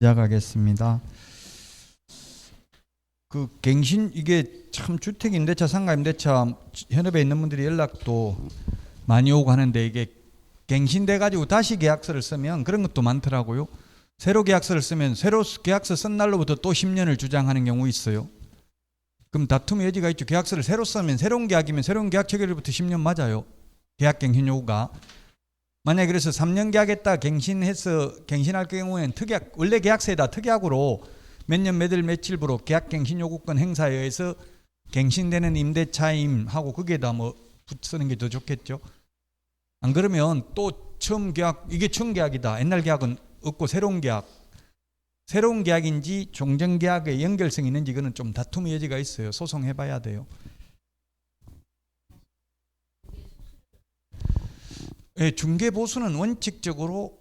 시작하겠습니다. 그 갱신 이게 참 주택임대차, 상가임대차 현업에 있는 분들이 연락도 많이 오고 하는데 이게 갱신돼 가지고 다시 계약서를 쓰면 그런 것도 많더라고요. 새로 계약서를 쓰면 새로 계약서 쓴 날로부터 또 10년을 주장하는 경우 있어요. 그럼 다툼의 여지가 있죠. 계약서를 새로 쓰면 새로운 계약이면 새로운 계약 체결일부터 10년 맞아요. 계약 갱신 요구가. 만약에 그래서 3년 계약했다 갱신해서 갱신할 경우에는 특약 원래 계약서에다 특약으로 몇 년 몇월 며칠부로 계약 갱신 요구권 행사에 의해서 갱신되는 임대차임 하고 거기에다 뭐 붙이는 게 더 좋겠죠. 안 그러면 또 처음 계약 이게 처음 계약이다. 옛날 계약은 없고 새로운 계약인지 종전 계약의 연결성이 있는지 이거는 좀 다툼의 여지가 있어요. 소송해봐야 돼요. 예, 중개보수는 원칙적으로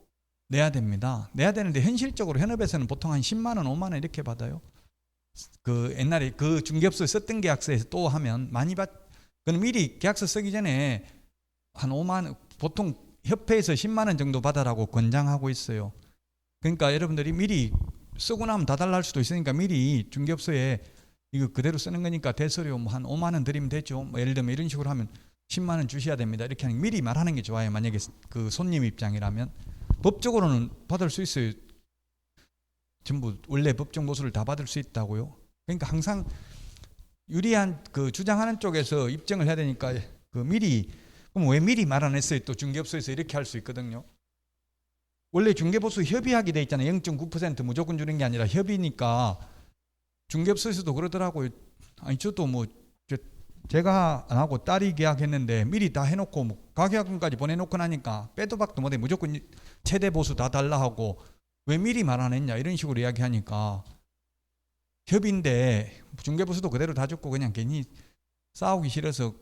내야 됩니다. 내야 되는데 현실적으로 현업에서는 보통 한 10만 원, 5만 원 이렇게 받아요. 그 옛날에 그 중개업소에 썼던 계약서에서 또 하면 많이 그럼 미리 계약서 쓰기 전에 한 5만 원, 보통 협회에서 10만 원 정도 받아라고 권장하고 있어요. 그러니까 여러분들이 미리 쓰고 나면 다 달라 할 수도 있으니까 미리 중개업소에 이거 그대로 쓰는 거니까 대소료 뭐 한 5만 원 드리면 되죠. 뭐 예를 들면 이런 식으로 하면 10만 원 주셔야 됩니다. 이렇게 하는 미리 말하는 게 좋아요. 만약에 그 손님 입장이라면 법적으로는 받을 수 있어요. 전부 원래 법정 보수를 다 받을 수 있다고요. 그러니까 항상 유리한 그 주장하는 쪽에서 입증을 해야 되니까 그 미리 그럼 왜 미리 말 안 했어요? 또 중개업소에서 이렇게 할 수 있거든요. 원래 중개보수 협의하게 돼 있잖아요. 0.9% 무조건 주는 게 아니라 협의니까 중개업소에서도 그러더라고요. 아니 저도 뭐 제가 안 하고 딸이 계약했는데 미리 다 해놓고 뭐 가계약금까지 보내놓고 나니까 빼도 박도 못해 무조건 최대 보수 다 달라 하고 왜 미리 말 안 했냐 이런 식으로 이야기하니까 협의인데 중개보수도 그대로 다 줬고 그냥 괜히 싸우기 싫어서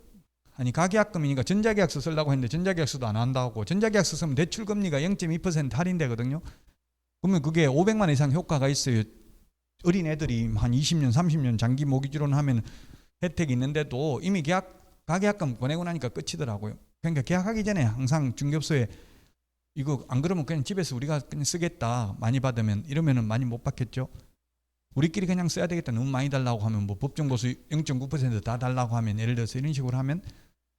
아니 가계약금이니까 전자계약서 쓰려고 했는데 전자계약서도 안 한다고 전자계약서 쓰면 대출금리가 0.2% 할인되거든요. 그러면 그게 500만 원 이상 효과가 있어요. 어린 애들이 한 20년 30년 장기 모기지론 하면 혜택이 있는데도 이미 가계약금 보내고 나니까 끝이더라고요. 그러니까 계약하기 전에 항상 중개업소에 이거 안 그러면 그냥 집에서 우리가 그냥 쓰겠다 많이 받으면 이러면은 많이 못 받겠죠. 우리끼리 그냥 써야 되겠다 너무 많이 달라고 하면 뭐 법정보수 0.9% 다 달라고 하면 예를 들어서 이런 식으로 하면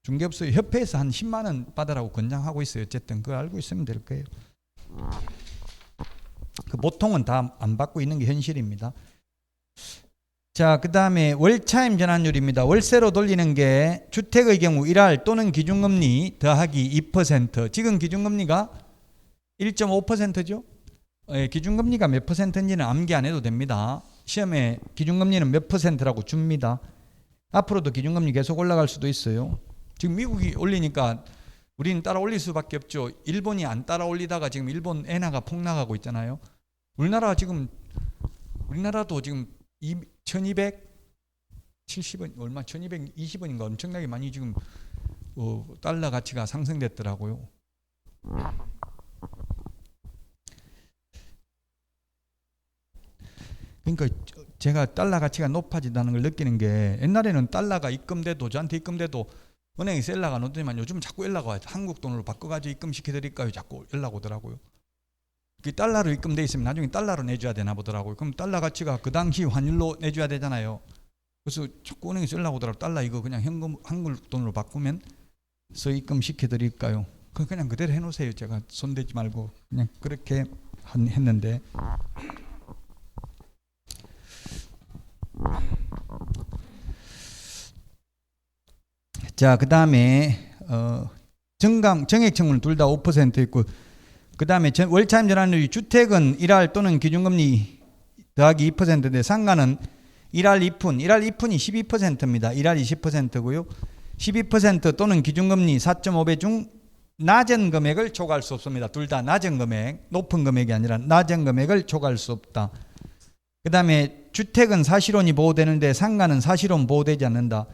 중개업소 협회에서 한 10만 원 받으라고 권장하고 있어요. 어쨌든 그거 알고 있으면 될 거예요. 그 보통은 다 안 받고 있는 게 현실입니다. 자, 그 다음에 월차임 전환율입니다. 월세로 돌리는 게 주택의 경우 1할 또는 기준금리 더하기 2%. 지금 기준금리가 1.5%죠. 기준금리가 몇 %인지는 암기 안 해도 됩니다. 시험에 기준금리는 몇 %라고 줍니다. 앞으로도 기준금리 계속 올라갈 수도 있어요. 지금 미국이 올리니까 우리는 따라 올릴 수밖에 없죠. 일본이 안 따라 올리다가 지금 일본 엔화가 폭락하고 있잖아요. 우리나라도 지금 1270원 얼마 1220원인가 엄청나게 많이 지금 달러 가치가 상승됐더라고요. 그러니까 제가 달러 가치가 높아진다는 걸 느끼는 게 옛날에는 달러가 입금돼도 저한테 입금돼도 은행에 연락 안 오더니만 요즘은 자꾸 연락 와요. 한국 돈으로 바꿔가지고 입금시켜드릴까요? 자꾸 연락 오더라고요. 그 달러로 입금돼 있으면 나중에 달러로 내줘야 되나 보더라고요. 그럼 달러 가치가 그 당시 환율로 내줘야 되잖아요. 그래서 자꾸 은행에서 연락 오더라고요. 달러 이거 그냥 현금 한국 돈으로 바꾸면 입금시켜드릴까요? 그냥 그대로 해놓으세요. 제가 손대지 말고 그냥 그렇게 했는데 자, 그 다음에 정액청구는 둘 다 5% 있고 그 다음에 월차임 전환율이 주택은 1할 또는 기준금리 더하기 2%인데 상가는 1할 2푼 12푼이 12%입니다. 1할 20%고요. 12% 또는 기준금리 4.5배 중 낮은 금액을 초과할 수 없습니다. 둘 다 낮은 금액, 높은 금액이 아니라 낮은 금액을 초과할 수 없다. 그 다음에 주택은 사실혼이 보호되는데 상가는 사실혼 보호되지 않는다.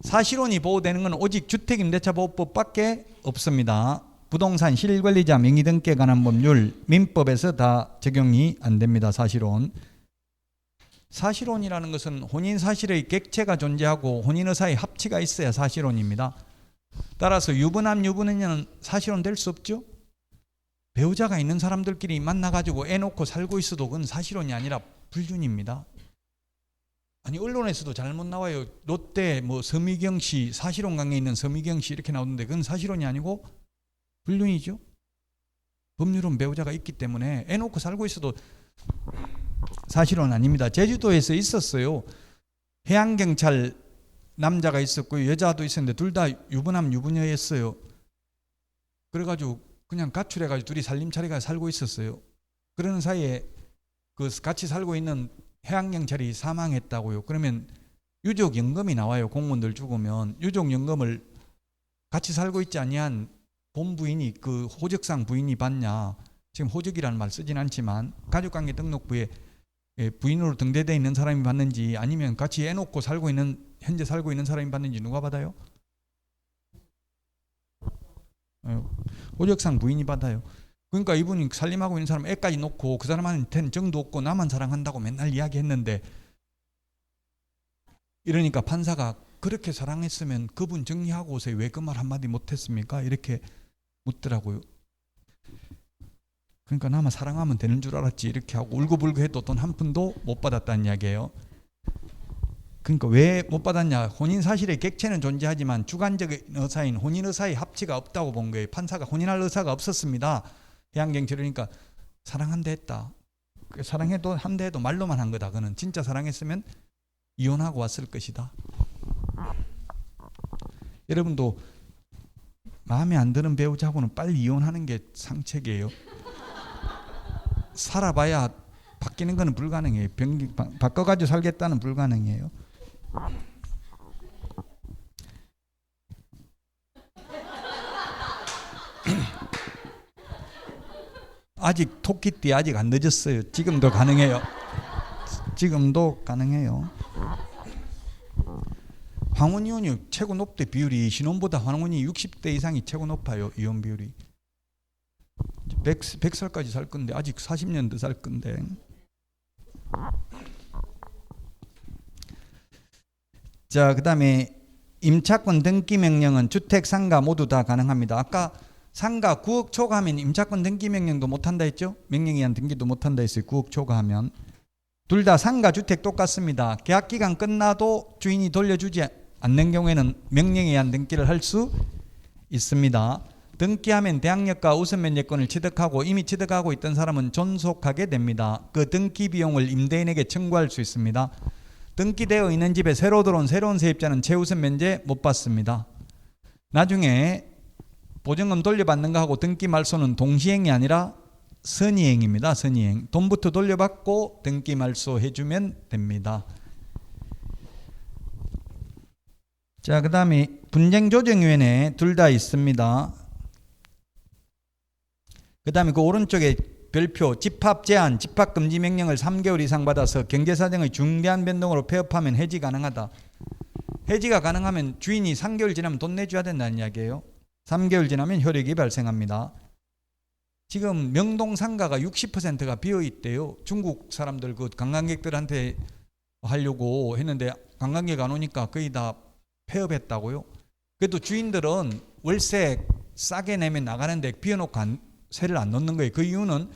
사실혼이 보호되는 건 오직 주택임대차보호법밖에 없습니다. 부동산 실권리자 명의 등기에 관한 법률 민법에서 다 적용이 안 됩니다. 사실혼이라는 것은 혼인 사실의 객체가 존재하고 혼인 의사의 합치가 있어야 사실혼입니다. 따라서 유부남 유부녀는 사실혼 될 수 없죠. 배우자가 있는 사람들끼리 만나가지고 애 놓고 살고 있어도 그건 사실혼이 아니라 불륜입니다. 아니 언론에서도 잘못 나와요. 롯데 뭐 서미경 씨, 사실혼 관계에 있는 서미경 씨 이렇게 나오는데 그건 사실혼이 아니고 불륜이죠. 법률은 배우자가 있기 때문에 애 놓고 살고 있어도 사실혼 아닙니다. 제주도에서 있었어요. 해양경찰 남자가 있었고 여자도 있었는데 둘 다 유부남 유부녀였어요. 그래가지고 그냥 가출해가지고 둘이 살림차리가 살고 있었어요. 그러는 사이에 그 같이 살고 있는 해양경찰이 사망했다고요. 그러면 유족연금이 나와요. 공무원들 죽으면 유족연금을 같이 살고 있지 아니한 본부인이 그 호적상 부인이 받냐. 지금 호적이라는 말 쓰진 않지만 가족관계 등록부에 부인으로 등재되어 있는 사람이 받는지 아니면 같이 애 놓고 살고 있는 현재 살고 있는 사람이 받는지 누가 받아요? 호적상 부인이 받아요. 그러니까 이분이 살림하고 있는 사람 애까지 놓고 그 사람한테는 정도 없고 나만 사랑한다고 맨날 이야기했는데 이러니까 판사가 그렇게 사랑했으면 그분 정리하고 오세요. 왜 그 말 한마디 못했습니까? 이렇게 묻더라고요. 그러니까 나만 사랑하면 되는 줄 알았지 이렇게 하고 울고불고 해도 돈 한 푼도 못 받았다는 이야기예요. 그러니까 왜 못 받았냐. 혼인사실의 객체는 존재하지만 주관적인 의사인 혼인의사의 합치가 없다고 본 거예요. 판사가 혼인할 의사가 없었습니다. 해양경찰 그러니까 사랑한다 했다. 사랑해도 한다 해도 말로만 한 거다. 그는 진짜 사랑했으면 이혼하고 왔을 것이다. 여러분도 마음에 안 드는 배우자하고는 빨리 이혼하는 게 상책이에요. 살아봐야 바뀌는 건 불가능해요. 바꿔가지고 살겠다는 불가능해요. 아직 토끼띠 아직 안 늦었어요. 지금도 가능해요. 지금도 가능해요. 황혼 이혼이 최고 높대. 비율이 신혼보다 황혼이 60대 이상이 최고 높아요. 이혼 비율이. 100살까지 살 건데 아직 40년 더 살 건데. 자, 그다음에 임차권 등기 명령은 주택 상가 모두 다 가능합니다. 아까 상가 9억 초과하면 임차권 등기 명령도 못 한다 했죠? 명령에 의한 등기도 못 한다 했어요. 9억 초과하면. 둘 다 상가 주택 똑같습니다. 계약 기간 끝나도 주인이 돌려주지 않는 경우에는 명령에 의한 등기를 할 수 있습니다. 등기하면 대항력과 우선 면제권을 취득하고 이미 취득하고 있던 사람은 존속하게 됩니다. 그 등기 비용을 임대인에게 청구할 수 있습니다. 등기되어 있는 집에 새로 들어온 새로운 세입자는 최우선 면제 못 받습니다. 나중에 보증금 돌려받는 거하고 등기 말소는 동시행이 아니라 선의행입니다. 선의행. 돈부터 돌려받고 등기 말소 해주면 됩니다. 자, 그 다음에 분쟁조정위원회 둘 다 있습니다. 그 다음에 그 오른쪽에 별표 집합 제한, 집합 금지 명령을 3개월 이상 받아서 경제사정의 중대한 변동으로 폐업하면 해지 가능하다. 해지가 가능하면 주인이 3개월 지나면 돈 내줘야 된다는 이야기예요. 3개월 지나면 효력이 발생합니다. 지금 명동 상가가 60%가 비어 있대요. 중국 사람들 그 관광객들한테 하려고 했는데 관광객 안 오니까 거의 다 폐업했다고요. 그래도 주인들은 월세 싸게 내면 나가는데 비워놓고 세를 안 넣는 거예요. 그 이유는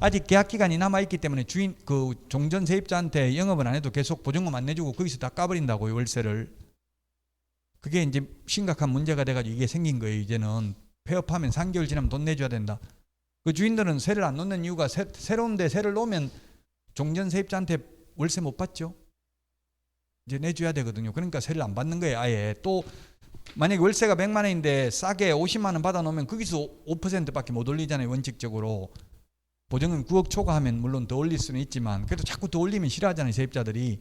아직 계약 기간이 남아 있기 때문에 주인 그 종전 세입자한테 영업을 안 해도 계속 보증금 안 내주고 거기서 다 까버린다고요. 월세를. 그게 이제 심각한 문제가 돼가지고 이게 생긴 거예요. 이제는 폐업하면 3개월 지나면 돈 내줘야 된다. 그 주인들은 세를 안 넣는 이유가 새로운 데 세를 놓으면 종전 세입자한테 월세 못 받죠. 이제 내줘야 되거든요. 그러니까 세를 안 받는 거예요. 아예. 또 만약에 월세가 100만 원인데 싸게 50만 원 받아놓으면 거기서 5%밖에 못 올리잖아요. 원칙적으로. 보증금 9억 초과하면 물론 더 올릴 수는 있지만 그래도 자꾸 더 올리면 싫어하잖아요. 세입자들이.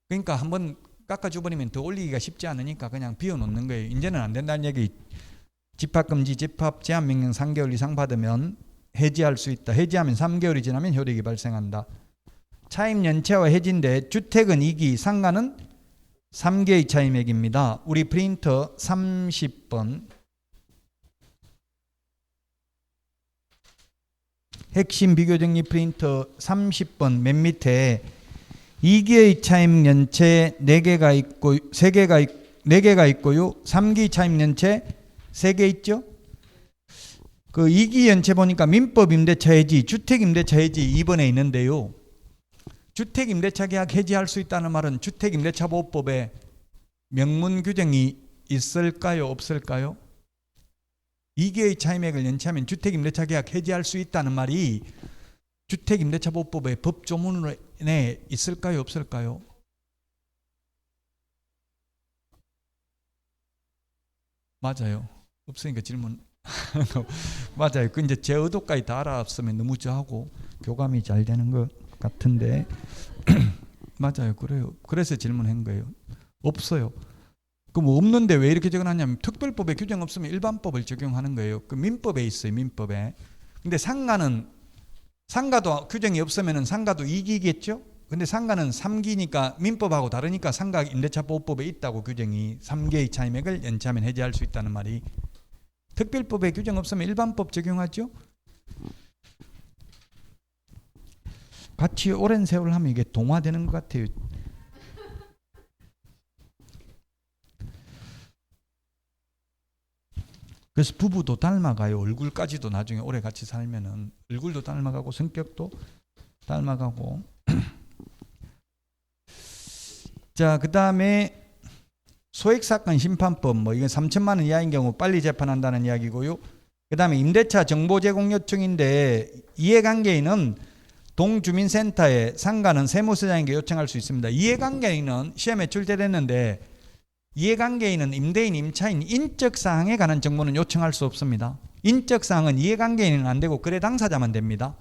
그러니까 한번 깎아줘버리면 더 올리기가 쉽지 않으니까 그냥 비워놓는 거예요. 이제는 안 된다는 얘기. 집합금지, 집합 제한 명령 3개월 이상 받으면 해지할 수 있다. 해지하면 3개월이 지나면 효력이 발생한다. 차임 연체와 해지인데 주택은 2기, 상가는 3개의 차임액입니다. 우리 프린터 30번 핵심 비교정리 프린터 30번 맨 밑에 2기의 차임 연체 4개가 있고 4개가 있고요. 3기 차임 연체 3개 있죠? 그 이기연체 보니까 민법 임대차 해지, 주택 임대차 해지 2번에 있는데요. 주택 임대차 계약 해지할 수 있다는 말은 주택 임대차 보호법에 명문 규정이 있을까요, 없을까요? 2개의 차임액을 연체하면 주택 임대차 계약 해지할 수 있다는 말이 주택 임대차 보호법의 법조문에 있을까요, 없을까요? 맞아요. 없으니까 질문. 맞아요. 그 이제 제 의도까지 다 알았으면 너무 저하고 교감이 잘 되는 것 같은데 맞아요. 그래요. 그래서 질문한 거예요. 없어요. 그럼 없는데 왜 이렇게 적어놨냐면 특별법에 규정 없으면 일반법을 적용하는 거예요. 그 민법에 있어요. 민법에. 근데 상가도 규정이 없으면 상가도 2기겠죠? 근데 상가는 3기니까 민법하고 다르니까 상가 임대차 보호법에 있다고 규정이 3개의 차임액을 연체하면 해지할 수 있다는 말이 특별법에 규정 없으면 일반법 적용하죠? 같이 오랜 세월 하면 이게 동화되는 것 같아요. 그래서 부부도 닮아가요. 얼굴까지도 나중에 오래 같이 살면은 얼굴도 닮아가고 성격도 닮아가고. 자, 그 다음에 소액사건 심판법, 뭐 이건 3천만 원 이하인 경우 빨리 재판한다는 이야기고요. 그 다음에 임대차 정보 제공 요청인데 이해관계인은 동주민센터에 상가는 세무서장에게 요청할 수 있습니다. 이해관계인은 시험에 출제됐는데 이해관계인은 임대인, 임차인 인적사항에 관한 정보는 요청할 수 없습니다. 인적사항은 이해관계인은 안 되고 거래 당사자만 됩니다.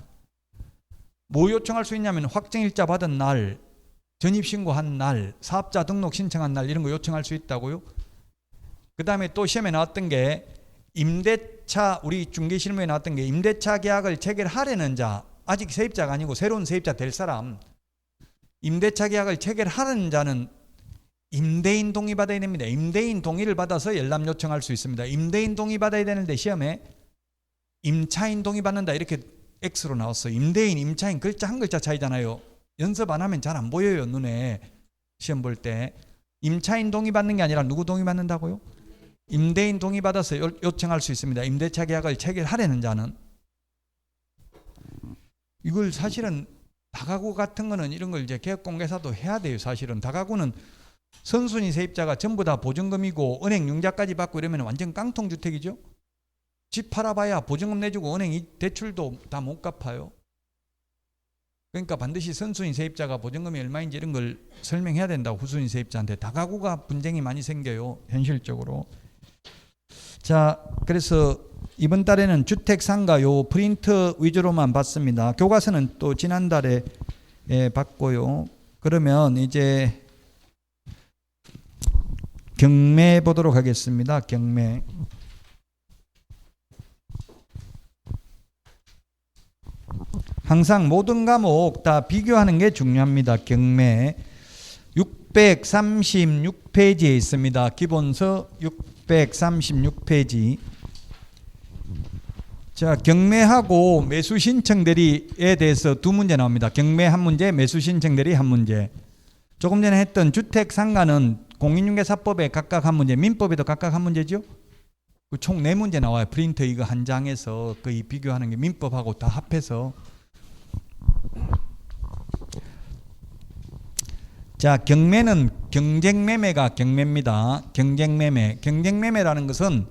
뭐 요청할 수 있냐면 확정일자 받은 날, 전입신고한 날, 사업자 등록 신청한 날 이런 거 요청할 수 있다고요. 그 다음에 또 시험에 나왔던 게 임대차, 우리 중개실무에 나왔던 게 임대차 계약을 체결하려는 자, 아직 세입자가 아니고 새로운 세입자 될 사람, 임대차 계약을 체결하는 자는 임대인 동의 받아야 됩니다. 임대인 동의를 받아서 열람 요청할 수 있습니다. 임대인 동의 받아야 되는데 시험에 임차인 동의 받는다 이렇게 X로 나왔어요. 임대인, 임차인 글자 한 글자 차이잖아요. 연습 안 하면 잘 안 보여요. 눈에 시험 볼 때. 임차인 동의 받는 게 아니라 누구 동의 받는다고요? 임대인 동의 받아서 요청할 수 있습니다. 임대차 계약을 체결하려는 자는. 이걸 사실은 다가구 같은 거는 이런 걸 이제 개업공개사도 해야 돼요. 사실은 다가구는 선순위 세입자가 전부 다 보증금이고 은행 융자까지 받고 이러면 완전 깡통주택이죠. 집 팔아봐야 보증금 내주고 은행이 대출도 다 못 갚아요. 그러니까 반드시 선순위 세입자가 보증금이 얼마인지 이런 걸 설명해야 된다고. 후순위 세입자한테. 다가구가 분쟁이 많이 생겨요. 현실적으로. 자, 그래서 이번 달에는 주택 상가 요 프린트 위주로만 봤습니다. 교과서는 또 지난달에 봤고요. 그러면 이제 경매 보도록 하겠습니다. 경매. 항상 모든 과목 다 비교하는 게 중요합니다. 경매 636페이지에 있습니다. 기본서 636페이지. 자, 경매하고 매수 신청 대리에 대해서 두 문제 나옵니다. 경매 한 문제, 매수 신청 대리 한 문제. 조금 전에 했던 주택 상가는 공인중개사법에 각각 한 문제, 민법에도 각각 한 문제죠. 총 4문제 나와요. 프린터 이거 한 장에서 거의 비교하는 게 민법하고 다 합해서. 자, 경매는 경쟁매매가 경매입니다. 경쟁매매. 경쟁매매라는 것은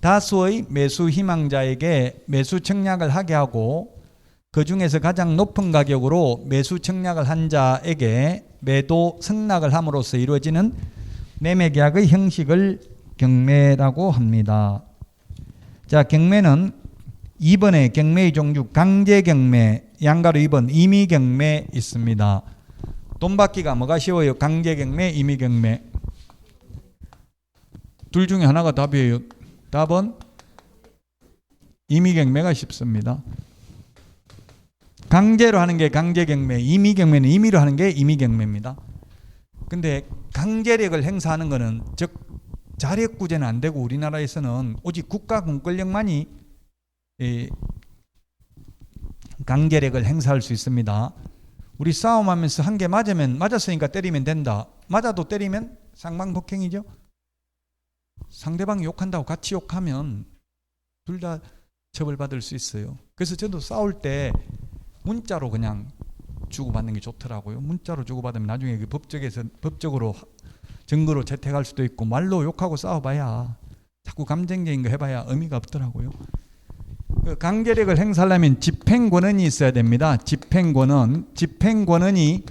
다수의 매수 희망자에게 매수 청약을 하게 하고 그 중에서 가장 높은 가격으로 매수 청약을 한 자에게 매도 승낙을 함으로써 이루어지는 매매계약의 형식을 경매라고 합니다. 자, 경매는 2번에 경매의 종류 강제경매, 양가로 2번 임의경매 있습니다. 돈 받기가 뭐가 쉬워요? 강제경매, 임의경매. 둘 중에 하나가 답이에요. 답은 임의경매가 쉽습니다. 강제로 하는 게 강제경매, 임의경매는 임의로 하는 게 임의경매입니다. 근데 강제력을 행사하는 거는 즉 자력구제는 안 되고 우리나라에서는 오직 국가공권력만이 강제력을 행사할 수 있습니다. 우리 싸움하면서 한 개 맞으면 맞았으니까 때리면 된다. 맞아도 때리면 상방폭행이죠. 상대방이 욕한다고 같이 욕하면 둘 다 처벌받을 수 있어요. 그래서 저도 싸울 때 문자로 그냥 주고받는 게 좋더라고요. 문자로 주고받으면 나중에 그 법적으로 증거로 채택할 수도 있고, 말로 욕하고 싸워봐야, 자꾸 감정적인 거 해봐야 의미가 없더라고요. 그 강제력을 행사하려면 집행권한이 있어야 됩니다. 집행권한이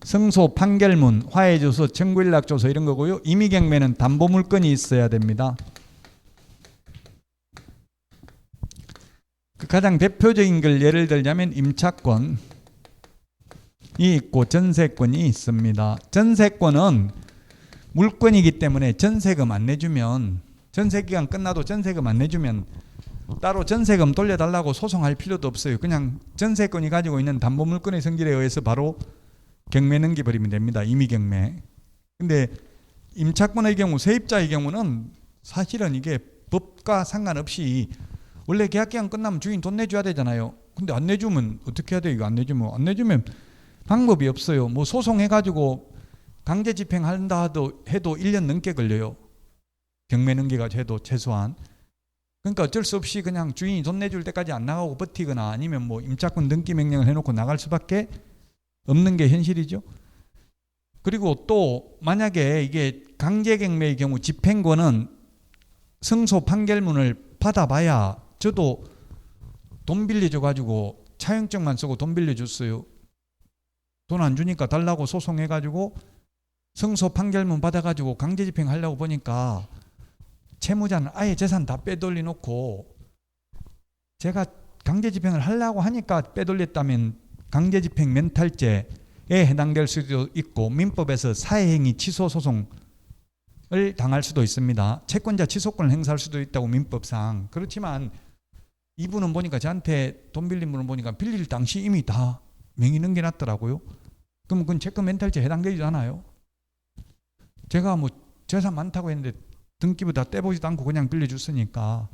승소, 판결문, 화해조서, 청구일락조서 이런 거고요. 임의경매는 담보물건이 있어야 됩니다. 그 가장 대표적인 걸 예를 들자면 임차권이 있고 전세권이 있습니다. 전세권은 물권이기 때문에 전세금 안 내주면, 전세기간 끝나도 전세금 안 내주면 따로 전세금 돌려달라고 소송할 필요도 없어요. 그냥 전세권이 가지고 있는 담보물권의 성질에 의해서 바로 경매 넘겨버리면 됩니다. 임의경매. 근데 임차권의 경우, 세입자의 경우는 사실은 이게 법과 상관없이 원래 계약기간 끝나면 주인 돈 내줘야 되잖아요. 근데 안 내주면 어떻게 해야 돼요? 이거 안 내주면 방법이 없어요. 뭐 소송해가지고 강제 집행한다 해도 1년 넘게 걸려요. 경매 넘겨가지고 해도 최소한. 그러니까 어쩔 수 없이 그냥 주인이 돈 내줄 때까지 안 나가고 버티거나 아니면 뭐 임차권 등기 명령을 해놓고 나갈 수밖에 없는 게 현실이죠. 그리고 또 만약에 이게 강제경매의 경우 집행권은 승소 판결문을 받아봐야, 저도 돈 빌려줘가지고 차용증만 쓰고 돈 빌려줬어요. 돈 안 주니까 달라고 소송해가지고 승소 판결문 받아가지고 강제 집행하려고 보니까 채무자는 아예 재산 다 빼돌려 놓고, 제가 강제 집행을 하려고 하니까 빼돌렸다면 강제 집행 멘탈죄에 해당될 수도 있고, 민법에서 사회행위 취소 소송을 당할 수도 있습니다. 채권자 취소권을 행사할 수도 있다고 민법상. 그렇지만 이분은 보니까, 저한테 돈 빌린 분은 보니까 빌릴 당시 이미 다 명의 넘겨놨더라고요. 그럼 그건 채권 멘탈죄에 해당되지 않아요. 제가 뭐 재산 많다고 했는데 등기부 다 떼보지도 않고 그냥 빌려줬으니까.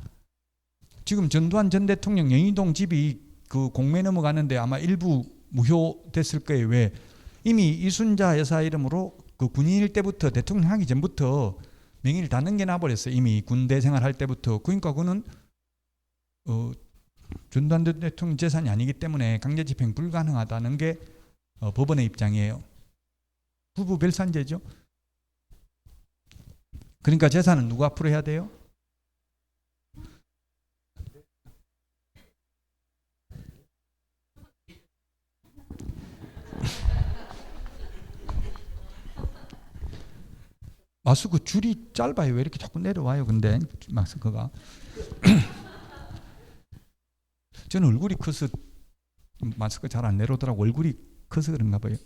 지금 전두환 전 대통령 영희동 집이 그 공매 넘어가는데 아마 일부 무효됐을 거예요. 왜? 이미 이순자 여사 이름으로 그 군인일 때부터, 대통령 하기 전부터 명의를 다 넘겨놔버렸어요. 이미 군대 생활할 때부터. 그러니까 그거는 전두환 전 대통령 재산이 아니기 때문에 강제 집행 불가능하다는 게 법원의 입장이에요. 부부 별산제죠. 그러니까 재산은 누가 앞으로 해야 돼요? 마스크 줄이 짧아요. 왜 이렇게 자꾸 내려와요? 근데 마스크가 저는 얼굴이 커서 마스크 잘 안 내려오더라고. 얼굴이 커서 그런가 봐요.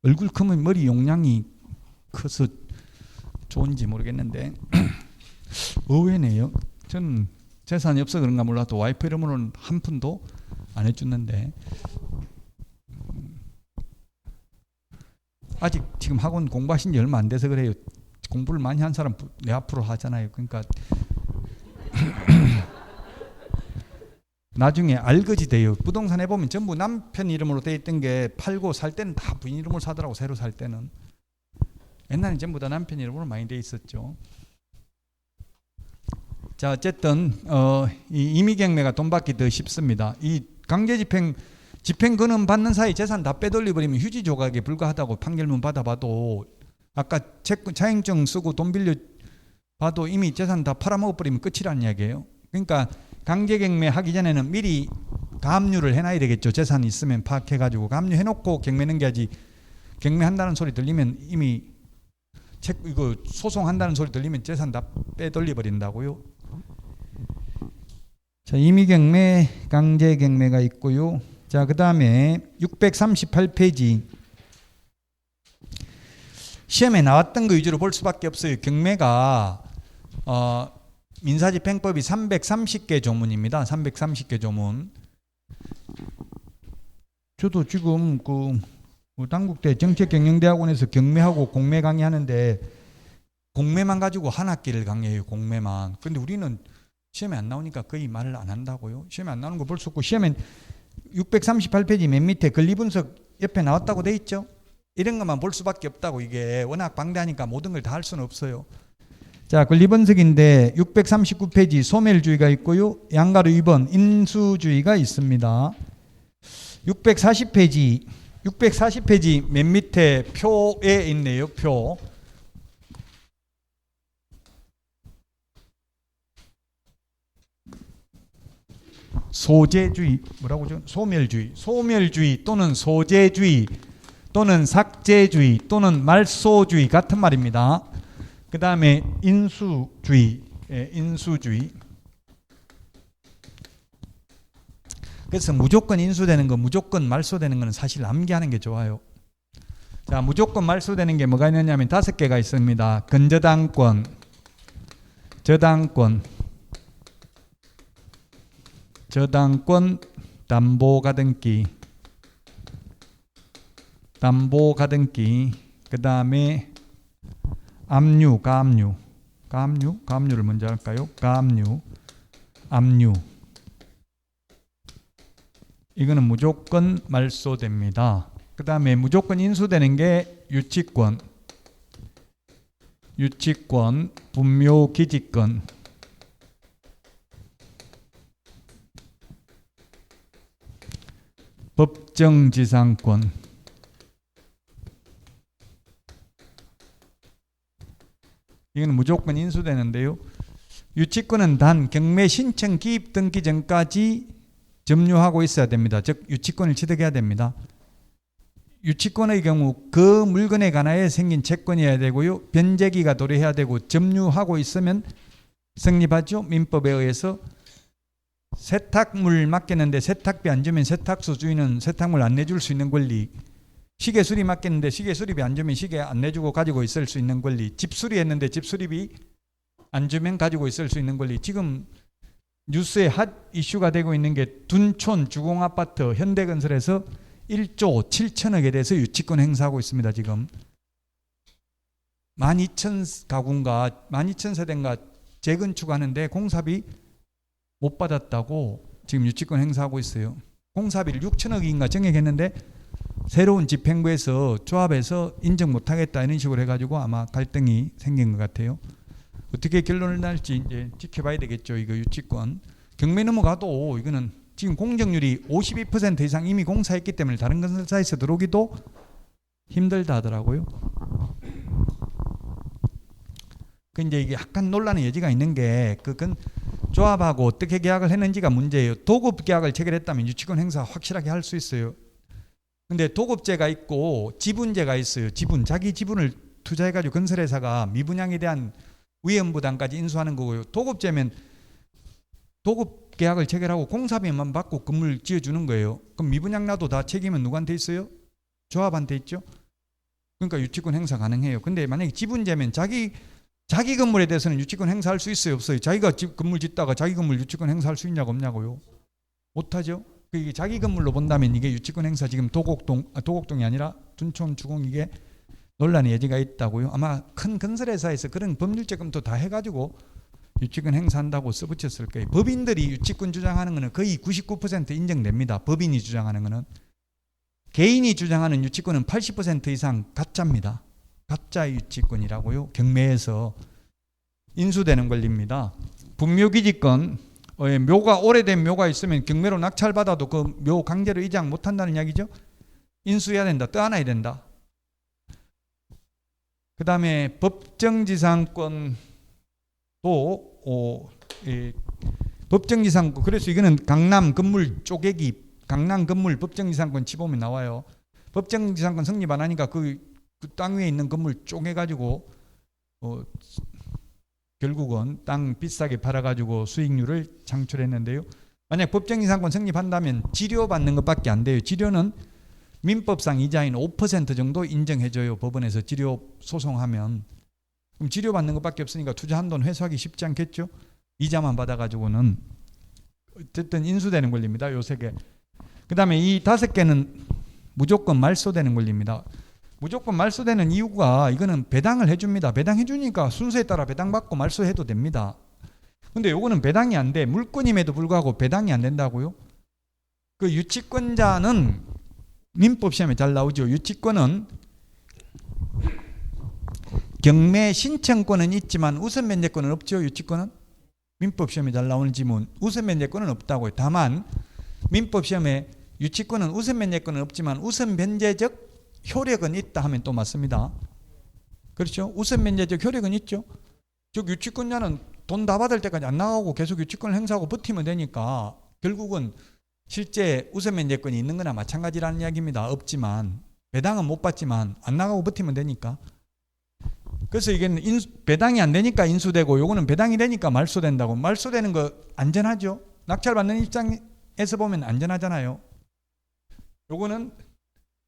얼굴 크면 머리 용량이 커서 좋은지 모르겠는데 의외네요. 저는 재산이 없어 그런가 몰라도 와이프 이름으로는 한 푼도 안 해주는데, 아직 지금 학원 공부하신 지 얼마 안 돼서 그래요. 공부를 많이 한 사람 내 앞으로 하잖아요. 그러니까 나중에 알거지 돼요. 부동산 해보면 전부 남편 이름으로 돼 있던 게 팔고 살 때는 다 부인 이름으로 사더라고. 새로 살 때는. 옛날엔 전부 다 남편 이름으로 많이 돼 있었죠. 자, 어쨌든 이 임의경매가 돈 받기 더 쉽습니다. 이 강제 집행권은 받는 사이 재산 다 빼돌려버리면 휴지 조각에 불과하다고 판결문 받아봐도, 아까 차용증 쓰고 돈 빌려봐도 이미 재산 다 팔아먹어버리면 끝이라는 이야기예요. 그러니까 강제경매 하기 전에는 미리 가압류를 해놔야 되겠죠. 재산이 있으면 파악해가지고 가압류해놓고 경매 넘겨야지. 경매한다는 소리 들리면 이미 이거 소송한다는 소리 들리면 재산 다 빼돌려버린다고요. 자, 임의경매, 강제경매가 있고요. 자, 그 다음에 638페이지. 시험에 나왔던 거 위주로 볼 수밖에 없어요. 경매가 민사집행법이 330개 조문입니다. 330개 조문. 저도 지금 당국대 정책경영대학원에서 경매하고 공매 강의하는데 공매만 가지고 한 학기를 강의해요. 공매만. 근데 우리는 시험에 안 나오니까 거의 말을 안 한다고요. 시험에 안 나오는 거 볼 수 없고, 시험엔 638페이지 맨 밑에 권리분석 옆에 나왔다고 돼 있죠. 이런 것만 볼 수밖에 없다고. 이게 워낙 방대하니까 모든 걸 다 할 수는 없어요. 자, 권리분석인데 639페이지 소멸주의가 있고요. 양가로 2번 인수주의가 있습니다. 640페이지 맨 밑에 표에 있네요. 표. 소재주의, 뭐라고죠? 소멸주의 또는 소재주의 또는 삭제주의 또는 말소주의 같은 말입니다. 그 다음에 인수주의. 그래서 무조건 인수되는 거, 무조건 말소되는 거는 사실 암기하는 게 좋아요. 자, 무조건 말소되는 게 뭐가 있느냐면 5개가 있습니다. 근저당권, 저당권, 담보가등기, 그 다음에 가압류를 먼저 할까요? 압류. 이거는 무조건 말소됩니다. 그 다음에 무조건 인수되는 게 유치권, 분묘기지권, 법정지상권, 이거는 무조건 인수되는데요. 유치권은 단 경매 신청 기입 등기 전까지 점유하고 있어야 됩니다. 즉 유치권을 취득해야 됩니다. 유치권의 경우 그 물건에 관하여 생긴 채권이어야 되고요. 변제기가 도래해야 되고 점유하고 있으면 성립하죠. 민법에 의해서 세탁물 맡겼는데 세탁비 안 주면 세탁소 주인은 세탁물 안 내줄 수 있는 권리, 시계 수리 맡겼는데 시계 수리비 안 주면 시계 안 내주고 가지고 있을 수 있는 권리, 집 수리했는데 집 수리비 안 주면 가지고 있을 수 있는 권리. 지금 뉴스에 핫 이슈가 되고 있는 게 둔촌 주공아파트 현대건설에서 1조 7천억에 대해서 유치권 행사하고 있습니다. 지금 12,000가구인가 12,000세대인가 재건축하는데 공사비 못 받았다고 지금 유치권 행사하고 있어요. 공사비를 6천억인가 정액했는데 새로운 집행부에서 조합에서 인정 못하겠다 이런 식으로 해가지고 아마 갈등이 생긴 것 같아요. 어떻게 결론을 날지 이제 지켜봐야 되겠죠. 이거 유치권 경매 넘어가도 이거는 지금 공정률이 52% 이상 이미 공사했기 때문에 다른 건설사에서 들어오기도 힘들다 하더라고요. 그 이제 이게 약간 논란의 여지가 있는 게 그건 조합하고 어떻게 계약을 했는지가 문제예요. 도급 계약을 체결했다면 유치권 행사 확실하게 할 수 있어요. 근데 도급제가 있고 지분제가 있어요. 자기 지분을 투자해가지고 건설회사가 미분양에 대한 위험부담까지 인수하는 거고요. 도급제면 도급 계약을 체결하고 공사비만 받고 건물 지어주는 거예요. 그럼 미분양 나도 다 책임은 누구한테 있어요? 조합한테 있죠. 그러니까 유치권 행사 가능해요. 근데 만약에 지분제면 자기 건물에 대해서는 유치권 행사할 수 있어요, 없어요? 자기가 건물 짓다가 자기 건물 유치권 행사할 수 있냐고 없냐고요? 못하죠. 이게 자기 건물로 본다면 이게 유치권 행사 지금 도곡동이 아니라 둔촌 주공 이게 논란의 여지가 있다고요. 아마 큰 건설회사에서 그런 법률적 검토 다 해가지고 유치권 행사한다고 써붙였을 거예요. 법인들이 유치권 주장하는 거는 거의 99% 인정됩니다. 법인이 주장하는 거는. 개인이 주장하는 유치권은 80% 이상 가짜입니다. 가짜 유치권이라고요. 경매에서 인수되는 권리입니다. 분묘기지권, 묘가 오래된 묘가 있으면 경매로 낙찰받아도 그 묘 강제로 이장 못한다는 이야기죠. 인수해야 된다. 떠안아야 된다. 그 다음에 법정지상권도 법정지상권, 그래서 이거는 강남 건물 쪼개기, 강남 건물 법정지상권 치보면 나와요. 법정지상권 성립 안 하니까 그 땅 위에 있는 건물 쪼개가지고 결국은 땅 비싸게 팔아가지고 수익률을 창출했는데요. 만약 법정지상권 성립한다면 지료받는 것밖에 안 돼요. 지료는 민법상 이자인 5% 정도 인정해줘요. 법원에서 지료 소송하면. 그럼 지료받는 것밖에 없으니까 투자한 돈 회수하기 쉽지 않겠죠. 이자만 받아가지고는. 어쨌든 인수되는 권리입니다. 요 3개. 그 다음에 이 5개는 무조건 말소되는 권리입니다. 무조건 말소되는 이유가 이거는 배당을 해줍니다. 배당해주니까 순서에 따라 배당받고 말소해도 됩니다. 근데 요거는 배당이 안 돼. 물권임에도 불구하고 배당이 안 된다고요? 그 유치권자는 민법 시험에 잘 나오죠. 유치권은 경매 신청권은 있지만 우선 면제권은 없죠. 유치권은. 민법 시험에 잘 나오는 지문. 우선 면제권은 없다고요. 다만 민법 시험에 유치권은 우선 면제권은 없지만 우선 면제적 효력은 있다 하면 또 맞습니다. 그렇죠? 우선 면제적 효력은 있죠. 즉 유치권자는 돈 다 받을 때까지 안 나가고 계속 유치권을 행사하고 버티면 되니까 결국은 실제 우선 면제권이 있는 거나 마찬가지라는 이야기입니다. 없지만 배당은 못 받지만 안 나가고 버티면 되니까. 그래서 이게 배당이 안 되니까 인수되고 요거는 배당이 되니까 말소된다고. 말소되는 거 안전하죠. 낙찰받는 입장에서 보면 안전하잖아요. 요거는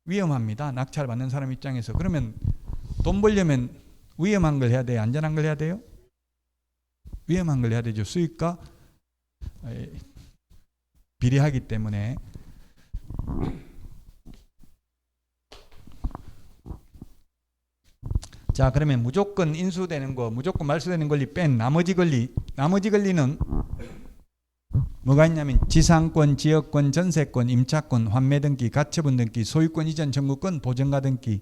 위험합니다. 낙찰받는 사람 입장에서. 그러면 돈 벌려면 위험한 걸 해야 돼요? 안전한 걸 해야 돼요? 위험한 걸 해야 되죠. 수익과 비례하기 때문에. 자, 그러면 무조건 인수되는 거, 무조건 말소되는 권리 뺀 나머지 권리는 뭐가 있냐면 지상권, 지역권, 전세권, 임차권, 환매 등기, 가처분 등기, 소유권 이전 청구권, 보증가 등기,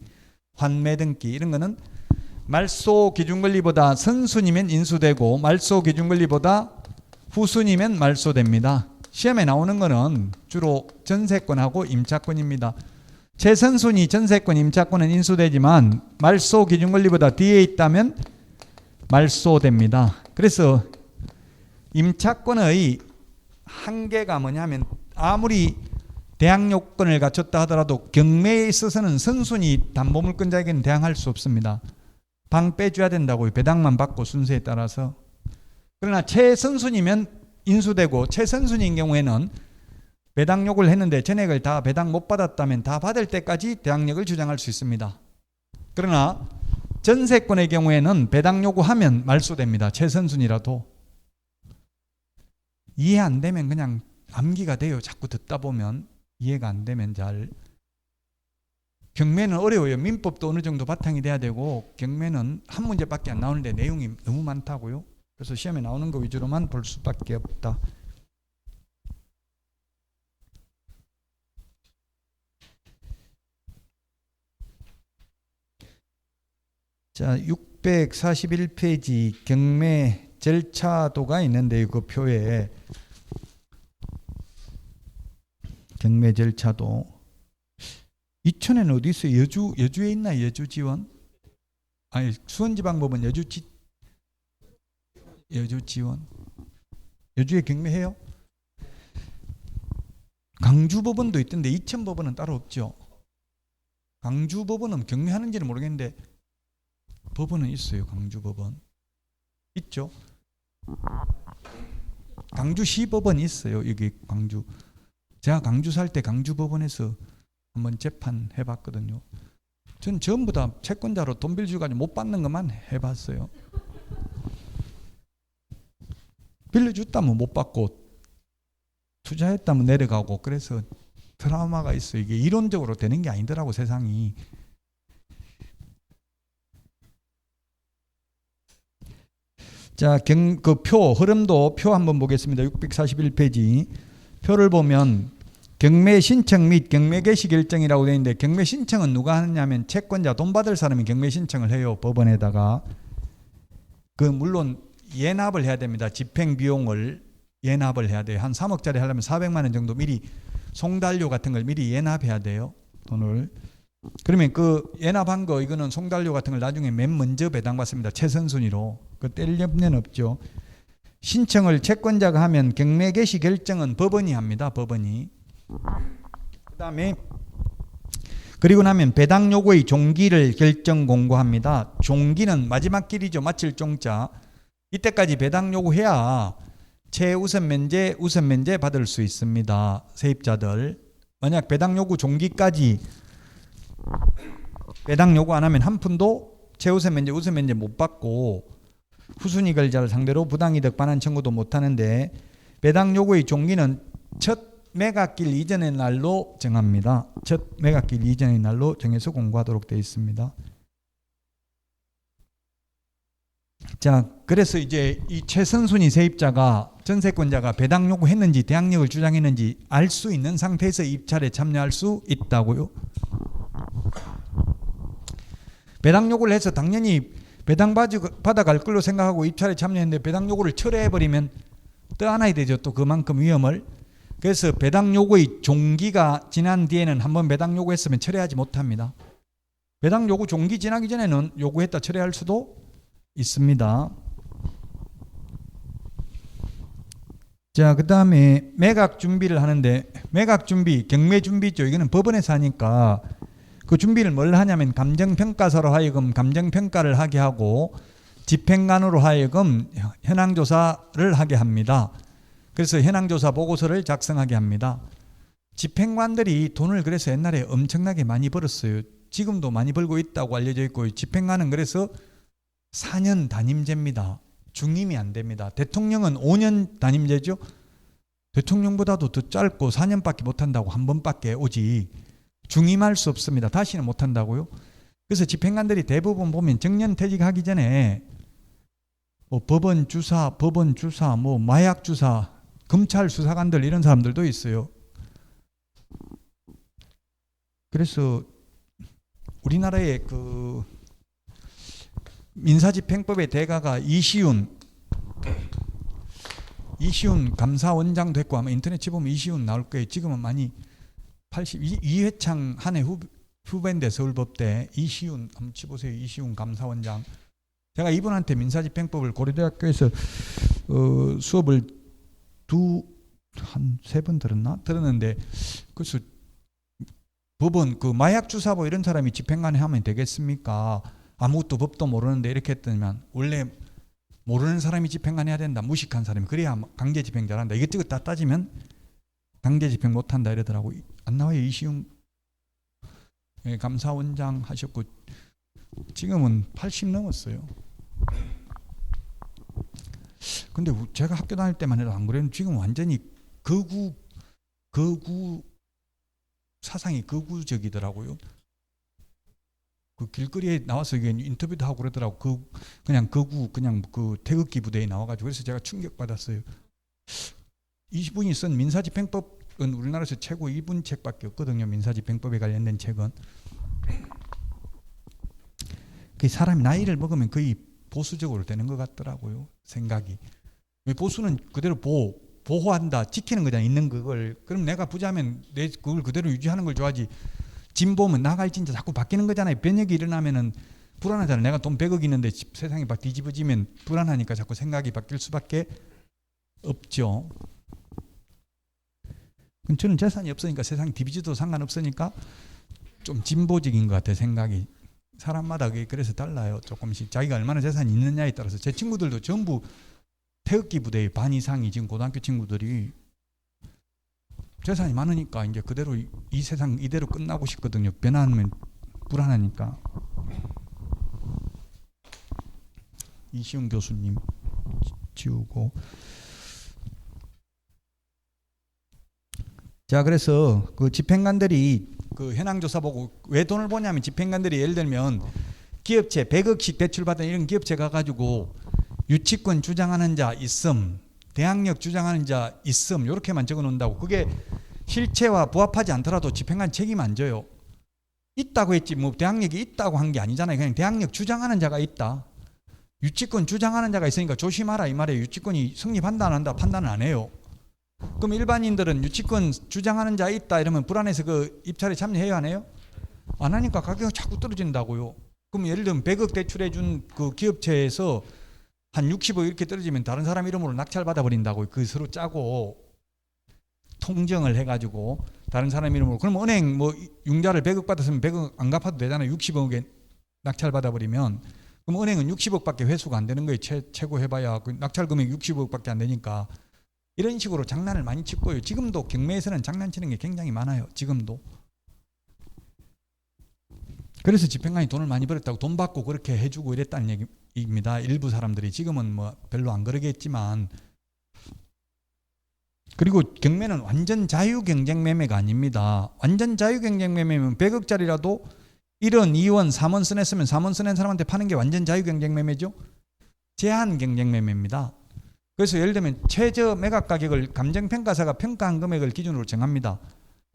환매 등기 이런 거는 말소 기준 권리보다 선순위면 인수되고 말소 기준 권리보다 후순위면 말소됩니다. 시험에 나오는 거는 주로 전세권하고 임차권입니다. 최선순위 전세권, 임차권은 인수되지만 말소 기준 권리보다 뒤에 있다면 말소됩니다. 그래서 임차권의 한계가 뭐냐면 아무리 대항 요건을 갖췄다 하더라도 경매에 있어서는 선순위 담보물권자에게는 대항할 수 없습니다. 방 빼줘야 된다고요. 배당만 받고 순서에 따라서. 그러나 최선순위면 인수되고 최선순위인 경우에는 배당 요구를 했는데 전액을 다 배당 못 받았다면 다 받을 때까지 대항력을 주장할 수 있습니다. 그러나 전세권의 경우에는 배당 요구하면 말소됩니다. 최선순위라도. 이해 안 되면 그냥 암기가 돼요. 자꾸 듣다 보면 이해가 안 되면 잘. 경매는 어려워요. 민법도 어느 정도 바탕이 돼야 되고 경매는 한 문제밖에 안 나오는데 내용이 너무 많다고요. 그래서 시험에 나오는 거 위주로만 볼 수밖에 없다. 자, 641페이지 경매 절차도가 있는데요. 그 표에 경매 절차도. 이천에는 어디 있어요? 여주에 있나? 여주지원? 아니, 수원지방법원 여주지원. 여주에 경매해요? 강주법원도 있던데 이천법원은 따로 없죠. 강주법원은 경매하는지는 모르겠는데 법원은 있어요. 강주법원 있죠. 강주시법원이 있어요. 여기 광주. 제가 광주 살 때 강주법원에서 한번 재판 해봤거든요. 전 전부 다 채권자로 돈 빌려주가지고 못 받는 것만 해봤어요. 빌려줬다면 못 받고 투자했다면 내려가고 그래서 트라우마가 있어요. 이게 이론적으로 되는 게 아니더라고 세상이. 자, 그 흐름도 표 한번 보겠습니다. 641페이지 표를 보면 경매 신청 및 경매 개시 결정이라고 되어 있는데 경매 신청은 누가 하느냐면 채권자 돈 받을 사람이 경매 신청을 해요. 법원에다가. 그 물론 예납을 해야 됩니다. 집행 비용을 예납을 해야 돼요. 한 3억짜리 하려면 400만 원 정도 미리 송달료 같은 걸 미리 예납해야 돼요. 돈을. 그러면 그 예납한 거 이거는 송달료 같은 걸 나중에 맨 먼저 배당받습니다. 최선순위로. 그 뗄 염려는 없죠. 신청을 채권자가 하면 경매 개시 결정은 법원이 합니다. 법원이. 그다음에 그리고 나면 배당 요구의 종기를 결정 공고합니다. 종기는 마지막 길이죠. 마칠 종자. 이때까지 배당 요구해야 최우선 면제, 우선 면제 받을 수 있습니다. 세입자들. 만약 배당 요구 종기까지 배당 요구 안 하면 한 푼도 최우선 면제, 우선 면제 못 받고 후순위 걸자를 상대로 부당이득 반환 청구도 못 하는데 배당 요구의 종기는 첫 매각길 이전의 날로 정합니다. 첫 매각길 이전의 날로 정해서 공고하도록 되어 있습니다. 자, 그래서 이제 이 최선순위 세입자가 전세권자가 배당 요구했는지 대항력을 주장했는지 알 수 있는 상태에서 입찰에 참여할 수 있다고요. 배당 요구를 해서 당연히 배당 받아갈 걸로 생각하고 입찰에 참여했는데 배당 요구를 철회해버리면 떠안아야 되죠. 또 그만큼 위험을. 그래서 배당 요구의 종기가 지난 뒤에는 한번 배당 요구했으면 철회하지 못합니다. 배당 요구 종기 지나기 전에는 요구했다 철회할 수도 있습니다. 자, 그 다음에 매각 준비를 하는데, 매각 준비, 경매 준비 있죠. 이거는 법원에서 하니까 그 준비를 뭘 하냐면 감정평가사로 하여금 감정평가를 하게 하고 집행관으로 하여금 현황조사를 하게 합니다. 그래서 현황조사 보고서를 작성하게 합니다. 집행관들이 돈을 그래서 옛날에 엄청나게 많이 벌었어요. 지금도 많이 벌고 있다고 알려져 있고, 집행관은 그래서 4년 단임제입니다. 중임이 안 됩니다. 대통령은 5년 단임제죠. 대통령보다도 더 짧고 4년밖에 못한다고 한 번밖에 오지 중임할 수 없습니다. 다시는 못한다고요. 그래서 집행관들이 대부분 보면 정년퇴직하기 전에 뭐 법원 주사, 뭐 마약 주사, 검찰 수사관들 이런 사람들도 있어요. 그래서 우리나라의 그 민사집행법의 대가가 이시훈 감사원장도 했고, 아마 인터넷 쳐보면 이시훈 나올 거예요. 지금은 많이 이회창 한 해 후배인데 서울법대 이시훈 한번 쳐보세요. 이시훈 감사원장. 제가 이분한테 민사집행법을 고려대학교에서 수업을 한 3번 들었는데, 그래서 법원 그 마약 주사부 이런 사람이 집행관에 하면 되겠습니까? 아무것도 법도 모르는데 이렇게 했더니만 원래 모르는 사람이 집행관 해야 된다. 무식한 사람이. 그래야 강제 집행 잘한다. 이것저것 다 따지면 강제 집행 못한다 이러더라고. 안 나와요. 이시훈 감사원장 하셨고 지금은 80 넘었어요. 근데 제가 학교 다닐 때만 해도 안 그래요. 지금 완전히 거구 사상이 거구적이더라고요. 그 길거리에 나와서 인터뷰도 하고 그러더라고. 그냥 그 태극기 부대에 나와가지고. 그래서 제가 충격받았어요. 이분이 쓴 민사집행법은 우리나라에서 최고 이분 책밖에 없거든요. 민사집행법에 관련된 책은. 그 사람이 나이를 먹으면 거의 보수적으로 되는 것 같더라고요. 생각이. 보수는 그대로 보호한다, 지키는 거잖아. 있는 그걸. 그럼 내가 부자면 그걸 그대로 유지하는 걸 좋아하지. 진보면 나갈 진짜 자꾸 바뀌는 거잖아요. 변혁이 일어나면은 불안하잖아요. 내가 돈 100억 있는데 세상이 막 뒤집어지면 불안하니까 자꾸 생각이 바뀔 수밖에 없죠. 저는 재산이 없으니까 세상이 뒤집어도 상관없으니까 좀 진보적인 것 같아요. 생각이. 사람마다 그래서 달라요. 조금씩. 자기가 얼마나 재산이 있느냐에 따라서. 제 친구들도 전부 태극기 부대의 반 이상이 지금 고등학교 친구들이 재산이 많으니까 이제 그대로 이 세상 이대로 끝나고 싶거든요. 변하면 불안하니까. 이시훈 교수님 지우고. 자, 그래서 그 집행관들이 그 현황조사 보고 왜 돈을 버냐면, 집행관들이 예를 들면 기업체 100억씩 대출받은 이런 기업체 가가지고 유치권 주장하는 자 있음, 대항력 주장하는 자 있음, 이렇게만 적어 놓는다고. 그게 실체와 부합하지 않더라도 집행관 책임 안 져요. 있다고 했지 뭐 대항력이 있다고 한 게 아니잖아요. 그냥 대항력 주장하는 자가 있다. 유치권 주장하는 자가 있으니까 조심하라 이 말이에요. 유치권이 성립한다 안 한다 판단을 안 해요. 그럼 일반인들은 유치권 주장하는 자 있다 이러면 불안해서 그 입찰에 참여해야 하네요? 안 하니까 가격이 자꾸 떨어진다고요. 그럼 예를 들면 100억 대출해 준 그 기업체에서 한 60억 이렇게 떨어지면 다른 사람 이름으로 낙찰 받아버린다고요. 그 서로 짜고 통정을 해가지고 다른 사람 이름으로. 그럼 은행 뭐 융자를 100억 받았으면 100억 안 갚아도 되잖아요. 60억에 낙찰 받아버리면. 그럼 은행은 60억밖에 회수가 안 되는 거예요. 최고 해봐야 그 낙찰 금액 60억밖에 안 되니까. 이런 식으로 장난을 많이 치고요. 지금도 경매에서는 장난치는 게 굉장히 많아요. 지금도. 그래서 집행관이 돈을 많이 벌었다고 돈 받고 그렇게 해주고 이랬다는 얘기입니다. 일부 사람들이. 지금은 뭐 별로 안 그러겠지만. 그리고 경매는 완전 자유경쟁매매가 아닙니다. 완전 자유경쟁매매면 100억짜리라도 1원, 2원, 3원 써냈으면 3원 써낸 사람한테 파는 게 완전 자유경쟁매매죠. 제한경쟁매매입니다. 그래서 예를 들면 최저 매각 가격을 감정평가사가 평가한 금액을 기준으로 정합니다.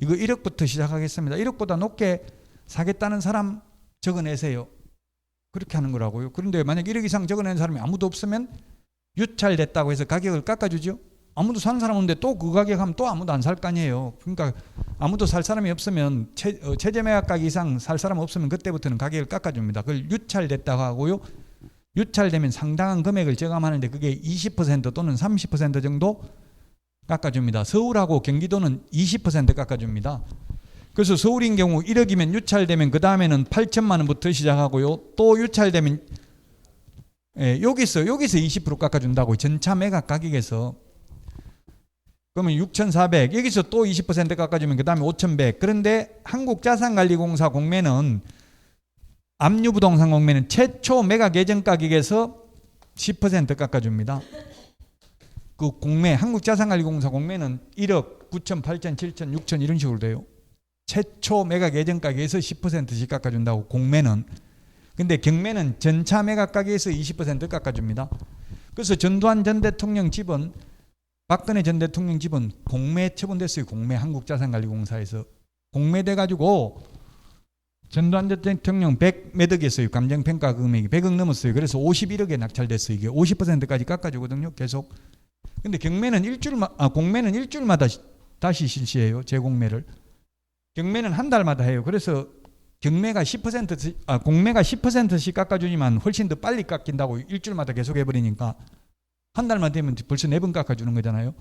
이거 1억부터 시작하겠습니다. 1억보다 높게 사겠다는 사람 적어내세요. 그렇게 하는 거라고요. 그런데 만약 1억 이상 적어낸 사람이 아무도 없으면 유찰됐다고 해서 가격을 깎아주죠. 아무도 사는 사람 없는데 또 그 가격 하면 또 아무도 안 살 거 아니에요. 그러니까 아무도 살 사람이 없으면 최저 매각가격 이상 살 사람 없으면 그때부터는 가격을 깎아줍니다. 그걸 유찰됐다고 하고요. 유찰되면 상당한 금액을 저감하는데 그게 20% 또는 30% 정도 깎아줍니다. 서울하고 경기도는 20% 깎아줍니다. 그래서 서울인 경우 1억이면 유찰되면 그 다음에는 8천만 원부터 시작하고요. 또 유찰되면 여기서 20% 깎아준다고 전차 매각 가격에서. 그러면 6,400 여기서 또 20% 깎아주면 그 다음에 5,100. 그런데 한국자산관리공사 공매는 압류부동산 공매는 최초 매각 예정 가격에서 10% 깎아줍니다. 그 공매 한국자산관리공사 공매는 1억 9천, 8천, 7천, 6천 이런 식으로 돼요. 최초 매각 예정 가격에서 10%씩 깎아준다고 공매는. 근데 경매는 전차 매각 가격에서 20% 깎아줍니다. 그래서 전두환 전 대통령 집은 박근혜 전 대통령 집은 공매 처분됐어요. 공매 한국자산관리공사에서 공매돼 가지고 전두환 전 대통령 100 몇 억이었어요. 감정평가 금액이 100억 넘었어요. 그래서 51억에 낙찰됐어요. 이게 50%까지 깎아주거든요. 계속. 근데 경매는 공매는 일주일마다 다시 실시해요. 재공매를. 경매는 한 달마다 해요. 그래서 공매가 10%씩 깎아주지만 훨씬 더 빨리 깎인다고 일주일마다 계속 해버리니까 한 달만 되면 벌써 4번 깎아주는 거잖아요.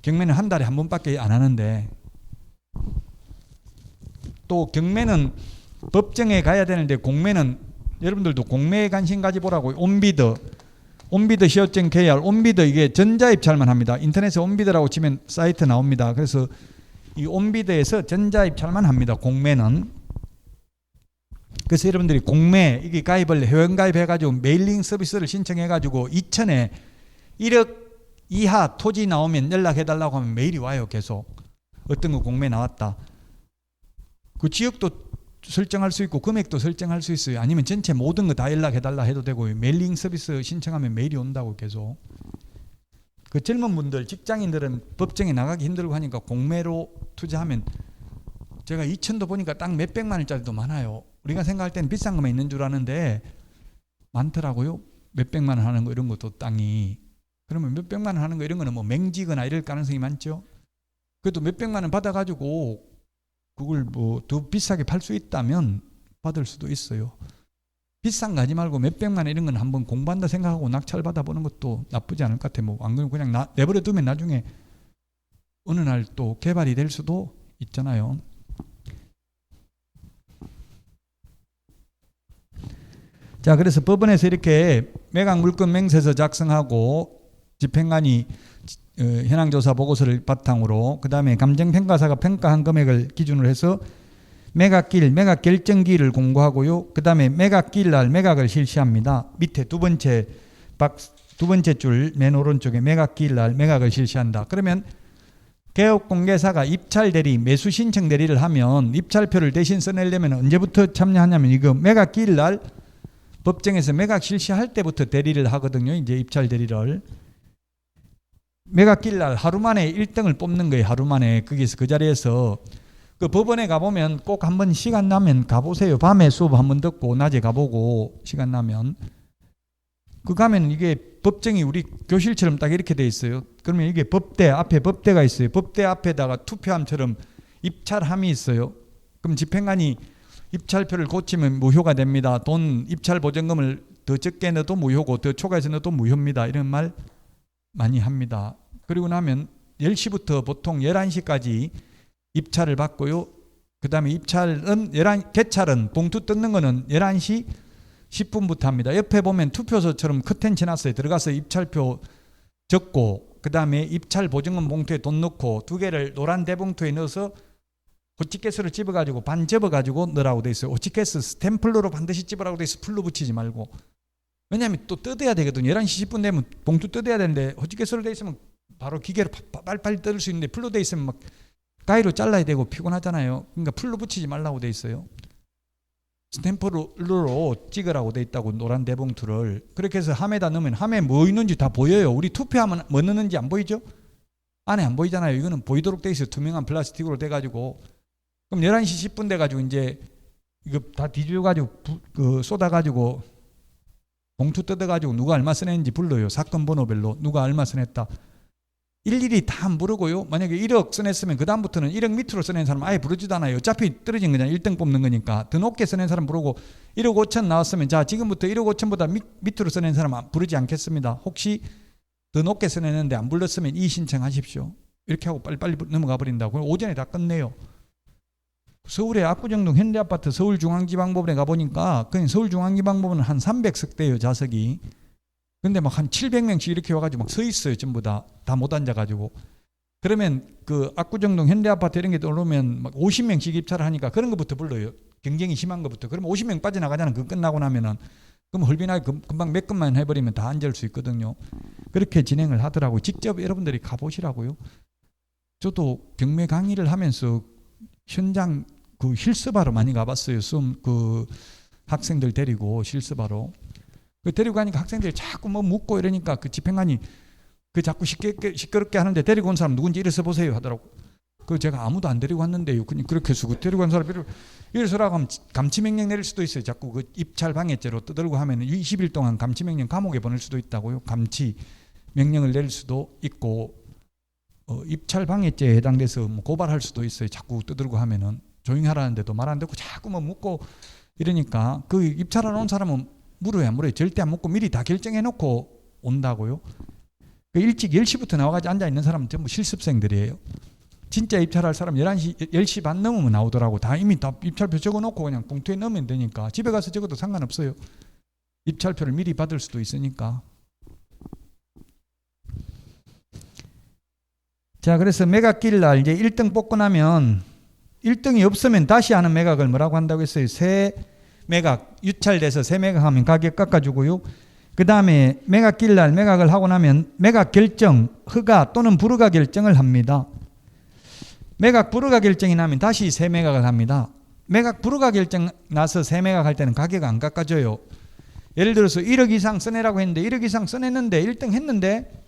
경매는 한 달에 한 번밖에 안 하는데 또 경매는 법정에 가야 되는데 공매는 여러분들도 공매에 관심 가지보라고. 온비드 시효증 계열, 온비드 이게 전자입찰만 합니다. 인터넷에 온비드라고 치면 사이트 나옵니다. 그래서 이 온비드에서 전자입찰만 합니다. 공매는. 그래서 여러분들이 공매 이게 가입을 회원가입해가지고 메일링 서비스를 신청해가지고 2천에 1억 이하 토지 나오면 연락해달라고 하면 메일이 와요. 계속 어떤 거 공매 나왔다. 그 지역도 설정할 수 있고 금액도 설정할 수 있어요. 아니면 전체 모든 거 다 연락해달라 해도 되고요. 메일링 서비스 신청하면 메일이 온다고. 계속 그 젊은 분들 직장인들은 법정에 나가기 힘들고 하니까 공매로 투자하면 제가 2천도 보니까 딱 몇백만 원짜리도 많아요. 우리가 생각할 때는 비싼 것만 있는 줄 아는데 많더라고요. 몇백만 원 하는 거 이런 것도 땅이. 그러면 몇백만 원 하는 거 이런 거는 뭐 맹지거나 이럴 가능성이 많죠. 그래도 몇백만 원 받아가지고 그걸 뭐 더 비싸게 팔 수 있다면 받을 수도 있어요. 비싼 거 하지 말고 몇백만 원 이런 건 한번 공부한다 생각하고 낙찰 받아보는 것도 나쁘지 않을 것 같아요. 뭐 안 그러면 그냥 내버려 두면 나중에 어느 날 또 개발이 될 수도 있잖아요. 자, 그래서 법원에서 이렇게 매각 물건 명세서 작성하고 집행관이 현황조사 보고서를 바탕으로 그 다음에 감정평가사가 평가한 금액을 기준으로 해서 매각기일, 매각 결정기일을 공고하고요. 그 다음에 매각기일 날 매각을 실시합니다. 밑에 두 번째 줄 맨 오른쪽에 매각기일 날 매각을 실시한다. 그러면 개업공개사가 입찰대리, 매수신청 대리를 하면 입찰표를 대신 써내려면 언제부터 참여하냐면 이거 매각기일 날 법정에서 매각 실시할 때부터 대리를 하거든요. 이제 입찰 대리를. 매각기일 날 하루 만에 1등을 뽑는 거예요. 하루 만에. 거기서 그 자리에서 그 법원에 가보면 꼭 한번 시간 나면 가보세요. 밤에 수업 한번 듣고 낮에 가보고 시간 나면. 그 가면 이게 법정이 우리 교실처럼 딱 이렇게 돼 있어요. 그러면 이게 법대 앞에 법대가 있어요. 법대 앞에다가 투표함처럼 입찰함이 있어요. 그럼 집행관이 입찰표를 고치면 무효가 됩니다. 돈 입찰 보증금을 더 적게 넣어도 무효고 더 초과해서 넣어도 무효입니다. 이런 말 많이 합니다. 그리고 나면 10시부터 보통 11시까지 입찰을 받고요. 그 다음에 입찰은 개찰은 봉투 뜯는 거는 11시 10분부터 합니다. 옆에 보면 투표소처럼 커튼 쳐놨어요. 들어가서 입찰표 적고 그 다음에 입찰 보증금 봉투에 돈 넣고 두 개를 노란 대봉투에 넣어서 호치케스를 집어가지고 반 접어가지고 넣으라고 돼 있어요. 호치케스 스탬플러로 반드시 집으라고 돼 있어. 풀로 붙이지 말고. 왜냐하면 또 뜯어야 되거든요. 11시 10분 되면 봉투 뜯어야 되는데 호치케스로 돼 있으면 바로 기계로 빨리빨리 뜯을 수 있는데 풀로 돼 있으면 막 가위로 잘라야 되고 피곤하잖아요. 그러니까 풀로 붙이지 말라고 돼 있어요. 스탬플러로 찍으라고 돼 있다고. 노란 대봉투를. 그렇게 해서 함에다 넣으면 함에 뭐 있는지 다 보여요. 우리 투표하면 뭐 넣는지 안 보이죠? 안에 안 보이잖아요. 이거는 보이도록 돼 있어요. 투명한 플라스틱으로 돼가지고. 그럼 11시 10분 돼가지고 이제 이거 다 뒤져가지고 쏟아가지고 봉투 뜯어가지고 누가 얼마 써냈는지 불러요. 사건 번호별로 누가 얼마 써냈다. 일일이 다 안 부르고요. 만약에 1억 써냈으면 그 다음부터는 1억 밑으로 써낸 사람 아예 부르지도 않아요. 어차피 떨어진 거잖아요. 1등 뽑는 거니까. 더 높게 써낸 사람 부르고 1억 5천 나왔으면 자 지금부터 1억 5천보다 밑으로 써낸 사람 부르지 않겠습니다. 혹시 더 높게 써냈는데 안 불렀으면 이의신청하십시오. 이렇게 하고 빨리빨리 넘어가 버린다고. 오전에 다 끝내요. 서울의 압구정동 현대아파트 서울중앙지방법원에 가보니까 그냥 서울중앙지방법원은 한 300석대예요. 좌석이. 근데 막 한 700명씩 이렇게 와가지고 막 서 있어요. 전부 다 못 앉아가지고. 그러면 그 압구정동 현대아파트 이런 게 들어오면 막 50명씩 입찰을 하니까 그런 것부터 불러요. 경쟁이 심한 것부터. 그러면 50명 빠져나가잖아. 그거 끝나고 나면은. 그럼 헐빈하게 금방 몇 건만 해버리면 다 앉을 수 있거든요. 그렇게 진행을 하더라고요. 직접 여러분들이 가보시라고요. 저도 경매 강의를 하면서 현장 그 실습하러 많이 가봤어요. 그 학생들 데리고 실습하러. 그 데리고 가니까 학생들이 자꾸 뭐 묻고 이러니까 그 집행관이 그 자꾸 시끄럽게 하는데 데리고 온 사람 누군지 이래서 보세요 하더라고. 그 제가 아무도 안 데리고 왔는데요. 그렇게 해서 그 데리고 온 사람 이래서라고 하면 감치명령 내릴 수도 있어요. 자꾸 그 입찰 방해죄로 떠들고 하면 20일 동안 감치명령 감옥에 보낼 수도 있다고요. 감치 명령을 내릴 수도 있고 입찰 방해죄에 해당돼서 뭐 고발할 수도 있어요. 자꾸 떠들고 하면은 조용히 하라는데도 말 안 듣고 자꾸 뭐 묻고 이러니까 그 입찰하러 온 사람은 물어요. 절대 안 묻고 미리 다 결정해 놓고 온다고요. 그 일찍 10시부터 나와가지고 앉아있는 사람은 전부 실습생들이에요. 진짜 입찰할 사람 11시, 10시 반 넘으면 나오더라고. 다 이미 다 입찰표 적어놓고 그냥 봉투에 넣으면 되니까. 집에 가서 적어도 상관없어요. 입찰표를 미리 받을 수도 있으니까. 자, 그래서 매각기일 날 이제 1등 뽑고 나면 1등이 없으면 다시 하는 매각을 뭐라고 한다고 했어요? 새 매각, 유찰돼서 새 매각하면 가격 깎아주고요. 그 다음에 매각기일 날 매각을 하고 나면 매각 결정, 허가 또는 불허가 결정을 합니다. 매각 불허가 결정이 나면 다시 새 매각을 합니다. 매각 불허가 결정 나서 새 매각할 때는 가격 안 깎아줘요. 예를 들어서 1억 이상 써내라고 했는데 1억 이상 써냈는데 1등 했는데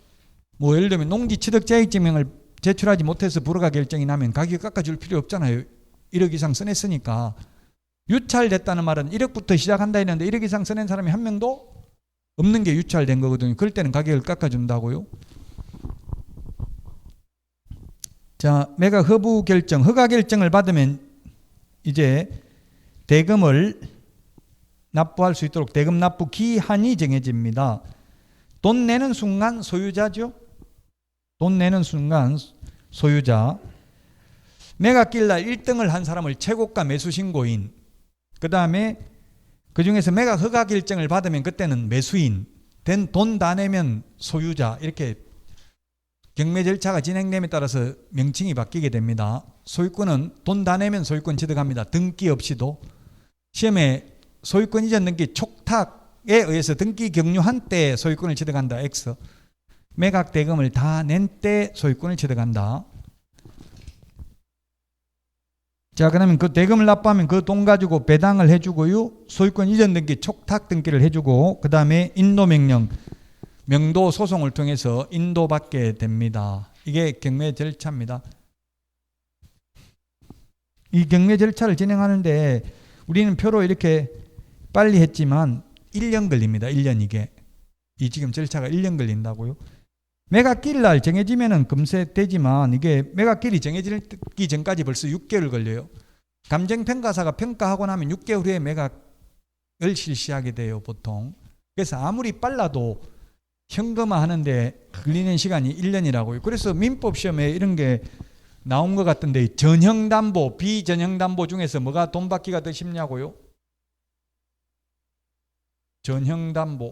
뭐 예를 들면 농지 취득 재익증명을 제출하지 못해서 불허가 결정이 나면 가격 깎아줄 필요 없잖아요. 1억 이상 써냈으니까. 유찰됐다는 말은 1억부터 시작한다 했는데 1억 이상 써낸 사람이 한 명도 없는 게 유찰된 거거든요. 그럴 때는 가격을 깎아준다고요. 자, 매각 허부 결정, 허가 결정을 받으면 이제 대금을 납부할 수 있도록 대금 납부 기한이 정해집니다. 돈 내는 순간 소유자죠. 돈 내는 순간 소유자. 매각기일 날 1등을 한 사람을 최고가 매수 신고인, 그 다음에 그 중에서 매각 허가 결정을 받으면 그때는 매수인, 돈 다 내면 소유자, 이렇게 경매 절차가 진행됨에 따라서 명칭이 바뀌게 됩니다. 소유권은 돈 다 내면 소유권 취득합니다. 등기 없이도. 시험에 소유권 이전 등기 촉탁에 의해서 등기 경유한 때 소유권을 취득한다. X. 매각 대금을 다 낸 때 소유권을 취득한다. 자, 그러면 그 대금을 납부하면 그 돈 가지고 배당을 해주고요. 소유권 이전 등기 촉탁 등기를 해주고 그 다음에 인도명령, 명도 소송을 통해서 인도받게 됩니다. 이게 경매 절차입니다. 이 경매 절차를 진행하는데 우리는 표로 이렇게 빨리 했지만 1년 걸립니다. 1년 이게. 이 지금 절차가 1년 걸린다고요. 매각기일 날 정해지면은 금세 되지만 이게 매각기일이 정해지기 전까지 벌써 6개월 걸려요. 감정평가사가 평가하고 나면 6개월 후에 매각을 실시하게 돼요. 보통. 그래서 아무리 빨라도 현금화 하는데 걸리는 시간이 1년이라고요. 그래서 민법 시험에 이런 게 나온 것 같은데 전형담보, 비전형담보 중에서 뭐가 돈 받기가 더 쉽냐고요? 전형담보.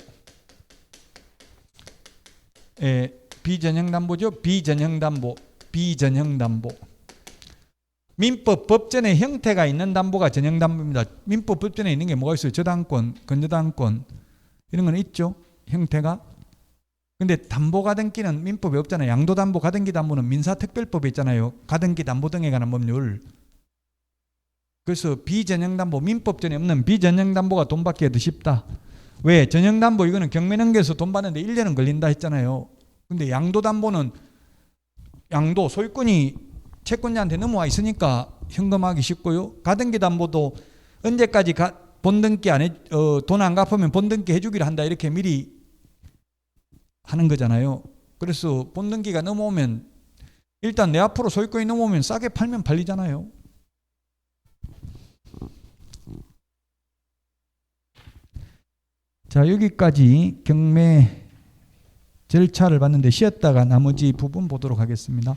비전형담보죠. 비전형담보. 민법 법전에 형태가 있는 담보가 전형담보입니다. 민법 법전에 있는 게 뭐가 있어요? 저당권, 건저당권 이런 건 있죠. 형태가. 근데 담보 가등기는 민법에 없잖아요. 양도담보, 가등기 담보는 민사특별법에 있잖아요. 가등기 담보 등에 관한 법률. 그래서 비전형담보, 민법전에 없는 비전형담보가 돈 받기가 더 쉽다. 왜? 전형담보 이거는 경매능계에서 돈 받는데 1년은 걸린다 했잖아요. 근데 양도담보는 양도 소유권이 채권자한테 넘어와 있으니까 현금화하기 쉽고요. 가등기 담보도 언제까지 본등기 돈 안 갚으면 본등기 해주기로 한다 이렇게 미리 하는 거잖아요. 그래서 본등기가 넘어오면 일단 내 앞으로 소유권이 넘어오면 싸게 팔면 팔리잖아요. 자, 여기까지 경매 절차를 봤는데 쉬었다가 나머지 부분 보도록 하겠습니다.